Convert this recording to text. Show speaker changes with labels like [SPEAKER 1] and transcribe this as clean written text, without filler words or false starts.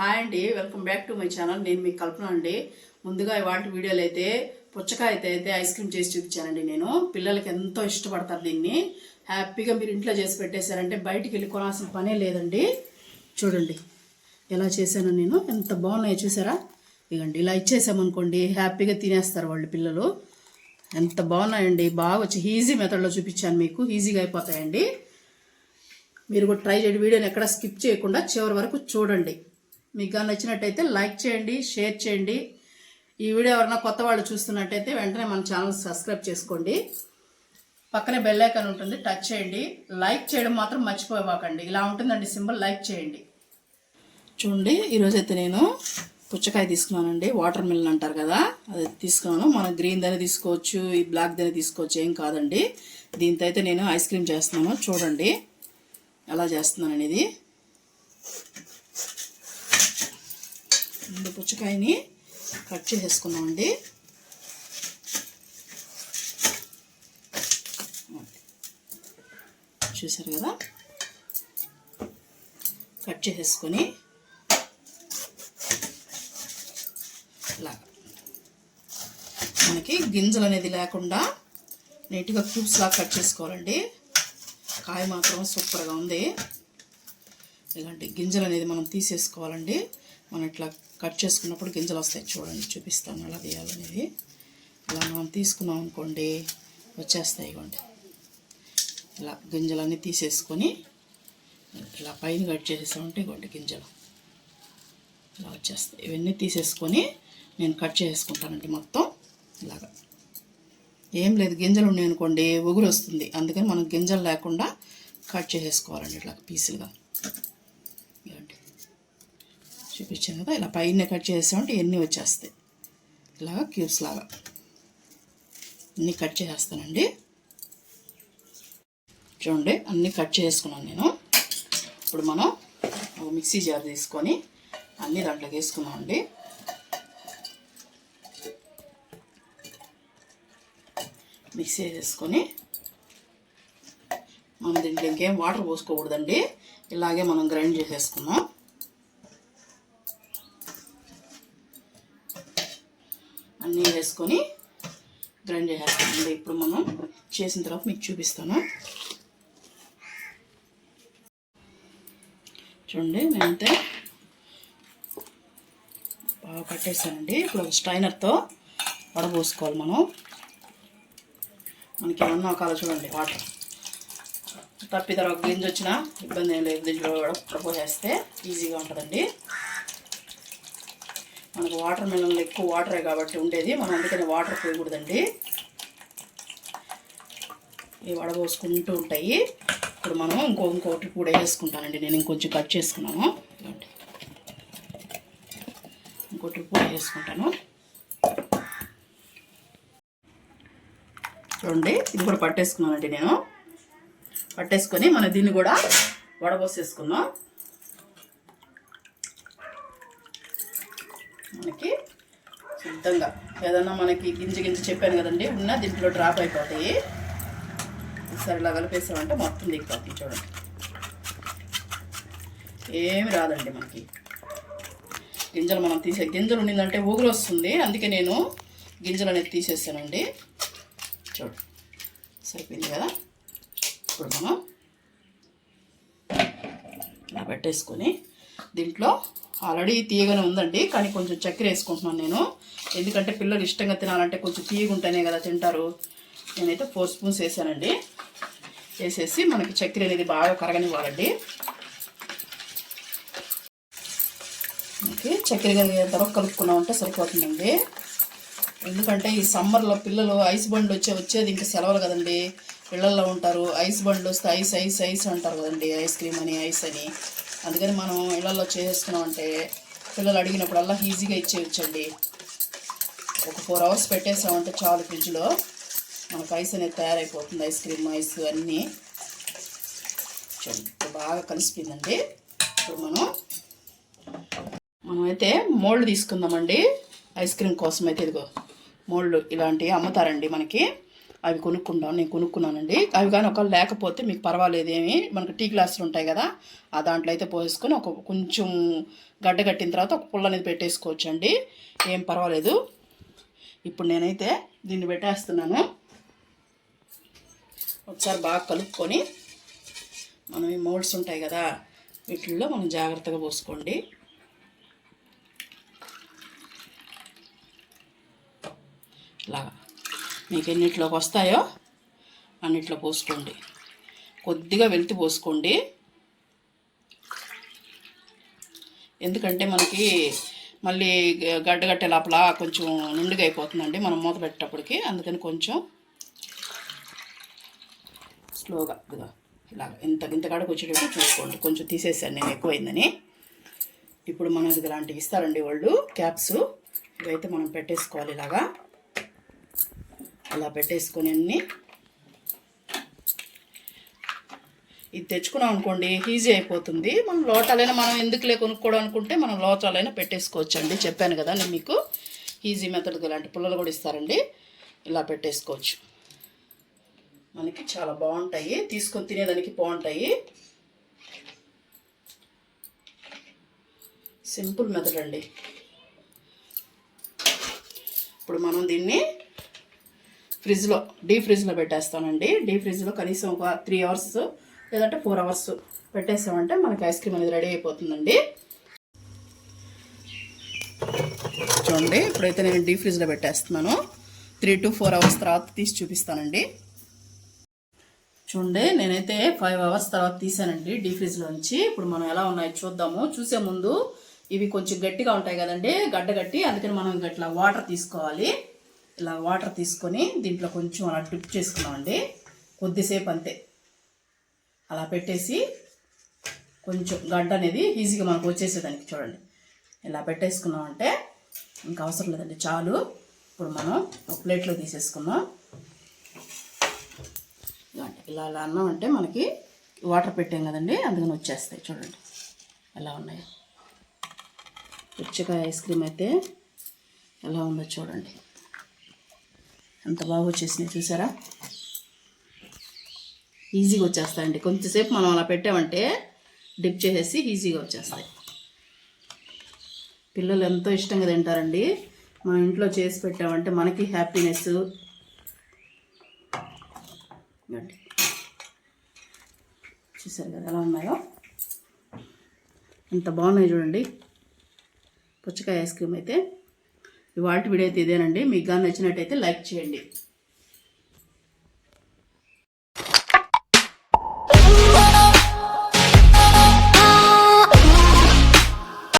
[SPEAKER 1] Hi అండి, welcome back to my channel. నేను మీకు కల్పన అండి. ముందుగా ఇవాళ వీడియోలో అయితే పుచ్చకాయ అయితే ఐస్ క్రీమ్ చేసి చూపించానండి. నేను పిల్లలకి ఎంతో ఇష్టపడతారు దీన్ని. హ్యాపీగా మీరు ఇంట్లో చేసి పెట్టేశారంటే బయటికి వెళ్ళి కొనాల్సిన పనే లేదండి. చూడండి ఎలా చేశాను నేను, ఎంత బాగున్నాయో చూసారా. ఇదండి ఇలా ఇచ్చేసామనుకోండి హ్యాపీగా తినేస్తారు వాళ్ళు పిల్లలు. ఎంత బాగున్నాయండి, బాగా వచ్చి ఈజీ మెథడ్లో చూపించాను మీకు, ఈజీగా అయిపోతాయండి. మీరు కూడా ట్రై చేయండి. వీడియోని ఎక్కడ స్కిప్ చేయకుండా చివరి వరకు చూడండి. మీకు నచ్చినట్టయితే లైక్ చేయండి, షేర్ చేయండి. ఈ వీడియో ఎవరైనా కొత్త వాళ్ళు చూస్తున్నట్టయితే వెంటనే మన ఛానల్ సబ్స్క్రైబ్ చేసుకోండి. పక్కనే బెల్ ఐకాన్ ఉంటుంది, టచ్ చేయండి. లైక్ చేయడం మాత్రం మర్చిపోవాకండి. ఇలా ఉంటుందండి సింబల్, లైక్ చేయండి. చూడండి ఈరోజు అయితే నేను పుచ్చకాయ తీసుకున్నానండి. వాటర్ మిలన్ అంటారు కదా, అది తీసుకున్నాను. మనం గ్రీన్ దాన్ని తీసుకోవచ్చు, ఈ బ్లాక్ దాన్ని తీసుకోవచ్చు, ఏం కాదండి. దీంతో అయితే నేను ఐస్ క్రీమ్ చేస్తున్నాను. చూడండి ఎలా చేస్తున్నాను అనేది. ముందు పుచ్చకాయని కట్ చేసేసుకున్నామండి. చూసారు కదా, కట్ చేసేసుకొని ఇలా మనకి గింజలు అనేది లేకుండా నీట్గా క్యూబ్స్ లాగా కట్ చేసుకోవాలండి. కాయ మాత్రం సూపర్గా ఉంది. ఇలాంటి గింజలు అనేది మనం తీసేసుకోవాలండి. మనం ఇట్లా కట్ చేసుకున్నప్పుడు గింజలు వస్తాయి. చూడండి చూపిస్తాను ఎలా తీయాలనేది. ఇలా మనం తీసుకున్నాం అనుకోండి వచ్చేస్తాయి. ఇవ్వండి ఇలా గింజలన్నీ తీసేసుకొని ఇలా పైన కట్ చేసేసామంటే ఇవ్వండి గింజలు ఇలా వచ్చేస్తాయి. ఇవన్నీ తీసేసుకొని నేను కట్ చేసుకుంటానండి మొత్తం. ఇలాగా ఏం లేదు, గింజలు ఉన్నాయి అనుకోండి ఒగురు వస్తుంది. అందుకని మనం గింజలు లేకుండా కట్ చేసేసుకోవాలండి ఇట్లా పీసులుగా. చూపించాను కదా, ఇలా పైన కట్ చేసామంటే ఎన్ని వచ్చేస్తాయి. ఇలాగా క్యూబ్స్ లాగా అన్నీ కట్ చేసేస్తానండి. చూడండి అన్నీ కట్ చేసుకున్నాను నేను. ఇప్పుడు మనం ఒక మిక్సీ జార్ తీసుకొని అన్నీ దాంట్లోకి వేసుకున్నామండి. మిక్సీ వేసుకొని మనం దీంట్లో ఇంకేం వాటర్ పోసుకోకూడదండి. ఇలాగే మనం గ్రైండ్ చేసేసుకున్నాం. అన్నీ వేసుకొని గ్రైండ్ చేసేస్తామండి. ఇప్పుడు మనం చేసిన తర్వాత మీకు చూపిస్తాను. చూడండి నేనైతే బాగా కట్టేసానండి. ఇప్పుడు ఒక స్ట్రైనర్తో వడపోసుకోవాలి మనం. మనకి ఏమన్నా కావాలి చూడండి, వాటర్ తప్పి తర్వాత గింజ వచ్చినా ఇబ్బంది ఏం లేదు. దీంట్లో వడపోసేస్తే ఈజీగా ఉంటుందండి. మనకు వాటర్ మిలన్లో ఎక్కువ వాటరే కాబట్టి ఉండేది, మనం అందుకని వాటర్ పోయకూడదండి. ఇవి వడపోసుకుంటూ ఉంటాయి. ఇప్పుడు మనం ఇంకొకటి కూడా వేసుకుంటానండి. నేను ఇంకొంచెం కట్ చేసుకున్నాను. ఇంకోటి కూడా వేసుకుంటాను. చూడండి ఇది కూడా పట్టేసుకున్నానండి నేను. పట్టేసుకొని మనం దీన్ని కూడా వడపోసేసుకుందాం. మనకి సిద్ధంగా ఏదన్నా మనకి గింజ చెప్పాను కదండి, ఉన్న దీంట్లో డ్రాప్ అయిపోతాయి. ఒకసారి ఇలా కలిపేసామంటే మొత్తం దిగిపోతాయి. చూడండి ఏమి రాదండి మనకి. గింజలు మనం గింజలు ఉండిందంటే ఊగురు వస్తుంది. అందుకే నేను గింజలు అనేది తీసేసానండి. చూడండి సరిపోయింది కదా. ఇప్పుడు మనం ఇలా పెట్టేసుకొని దీంట్లో ఆల్రెడీ తీయగానే ఉందండి, కానీ కొంచెం చక్కెర వేసుకుంటున్నాను నేను. ఎందుకంటే పిల్లలు ఇష్టంగా తినాలంటే కొంచెం తీయగా ఉంటేనే కదా తింటారు. నేనైతే 4 స్పూన్స్ వేసానండి. వేసేసి మనకి చక్కెర అనేది బాగా కరగనివ్వాలండి. మనకి చక్కెర కలిగే తర్వాత కలుపుకున్నామంటే సరిపోతుందండి. ఎందుకంటే ఈ సమ్మర్లో పిల్లలు ఐస్ బండ్ వచ్చేది ఇంకా సెలవులు కదండి. పిల్లల్లో ఉంటారు, ఐస్ బండ్ వస్తే ఐస్ ఐస్ ఐస్ అంటారు కదండి, ఐస్ క్రీమ్ అని ఐస్ అని. అందుకని మనం ఇళ్లలో చేసుకున్నామంటే పిల్లలు అడిగినప్పుడల్లా ఈజీగా ఇచ్చేయచ్చండి. ఒక 4 అవర్స్ పెట్టేసామంటే చాలు, ఫ్రిడ్జ్లో మనకు ఐస్ అనేది తయారైపోతుంది. ఐస్ క్రీమ్ ఐస్ అన్నీ చూడండి బాగా కలిసిపోయిందండి. ఇప్పుడు మనమైతే మోల్డ్ తీసుకుందామండి. ఐస్ క్రీమ్ కోసం అయితే ఇదిగో మోల్డ్ ఇలాంటివి అమ్ముతారండి మనకి. అవి నేను కొనుక్కున్నానండి. అవి కానీ ఒకవేళ లేకపోతే మీకు పర్వాలేదేమి, మనకు టీ గ్లాసులు ఉంటాయి కదా, ఆ దాంట్లో అయితే పోసుకొని కొంచెం గడ్డ కట్టిన తర్వాత ఒక పుల్ల అనేది పెట్టేసుకోవచ్చు అండి, ఏం పర్వాలేదు. ఇప్పుడు నేనైతే దీన్ని పెట్టేస్తున్నాను. ఒకసారి బాగా కలుపుకొని మనం ఈ మోల్డ్స్ ఉంటాయి కదా, వీటిల్లో మనం జాగ్రత్తగా పోసుకోండి. ఇలాగా మీకు ఎన్నిట్లోకి వస్తాయో అన్నిట్లో పోసుకోండి. కొద్దిగా వెలితి పోసుకోండి, ఎందుకంటే మనకి మళ్ళీ గడ్డగట్టే లోపల కొంచెం నిండుగా అయిపోతుందండి మనం మూత పెట్టేటప్పటికి. అందుకని కొంచెం స్లోగా ఇలాగ ఇంత కాడకు వచ్చేటప్పుడు చూసుకోండి. కొంచెం తీసేసాను నేను ఎక్కువైందని. ఇప్పుడు మనకి ఇలాంటివి ఇస్తారండి వాళ్ళు, క్యాప్స్. ఇవైతే మనం పెట్టేసుకోవాలి. ఇలాగా అలా పెట్టేసుకొని అన్నీ ఇది తెచ్చుకున్నాం అనుకోండి, ఈజీ అయిపోతుంది. మనం లోటాలైనా మనం ఎందుకులే కొనుక్కోవడం అనుకుంటే మనం లోటాలైనా పెట్టేసుకోవచ్చు అండి. చెప్పాను కదా నేను మీకు, ఈజీ మెథడ్. ఇలాంటి పుల్లలు కూడా ఇస్తారండి, ఇలా పెట్టేసుకోవచ్చు. మనకి చాలా బాగుంటాయి, తీసుకొని తినేదానికి బాగుంటాయి. సింపుల్ మెథడ్ అండి. ఇప్పుడు మనం దీన్ని డీప్ ఫ్రిడ్జ్లో పెట్టేస్తానండి. డీప్ ఫ్రిడ్జ్లో కనీసం ఒక 3 అవర్స్ లేదంటే 4 అవర్స్ పెట్టేసామంటే మనకి ఐస్ క్రీమ్ అనేది రెడీ అయిపోతుందండి. చూడండి, ఇప్పుడైతే నేను డీప్ ఫ్రిడ్జ్లో పెట్టేస్తున్నాను. 3 to 4 అవర్స్ తర్వాత తీసి చూపిస్తానండి. చూడండి, నేనైతే 5 అవర్స్ తర్వాత తీసానండి డీప్ ఫ్రిడ్జ్లోంచి. ఇప్పుడు మనం ఎలా ఉన్నాయో చూద్దాము. చూసే ముందు ఇవి కొంచెం గట్టిగా ఉంటాయి కదండి, గడ్డగట్టి. అందుకని మనం ఇట్లా వాటర్ తీసుకోవాలి. ఇలా వాటర్ తీసుకొని దీంట్లో కొంచెం అలా డిప్ చేసుకున్నామండి, కొద్దిసేపు అంతే. అలా పెట్టేసి కొంచెం గడ్డ అనేది ఈజీగా మనకు వచ్చేసేదానికి చూడండి. ఇలా పెట్టేసుకున్నామంటే ఇంకా అవసరం లేదండి, చాలు. ఇప్పుడు మనం ఒక ప్లేట్లో తీసేసుకుందాం. ఇలా అన్నామంటే మనకి వాటర్ పెట్టాం కదండి, అందుకని వచ్చేస్తాయి. చూడండి ఎలా ఉన్నాయో. పుచ్చకాయ ఐస్ క్రీమ్ అయితే ఎలా ఉందో చూడండి, ఎంత బాగా వచ్చేసినాయి చూసారా. ఈజీగా వచ్చేస్తాయండి. కొంచెంసేపు మనం అలా పెట్టామంటే డిప్ చేసేసి ఈజీగా వచ్చేస్తాయి. పిల్లలు ఎంతో ఇష్టంగా తింటారండి. మన ఇంట్లో చేసి పెట్టామంటే మనకి హ్యాపీనెస్. చూసారు కదా ఎలా ఉన్నాయో, ఎంత బాగున్నాయి చూడండి పుచ్చకాయ ఐస్ క్రీమ్ అయితే. ఇవాళ వీడియో అయితే ఇదేనండి. మీకు కానీ నచ్చినట్టయితే లైక్ చేయండి.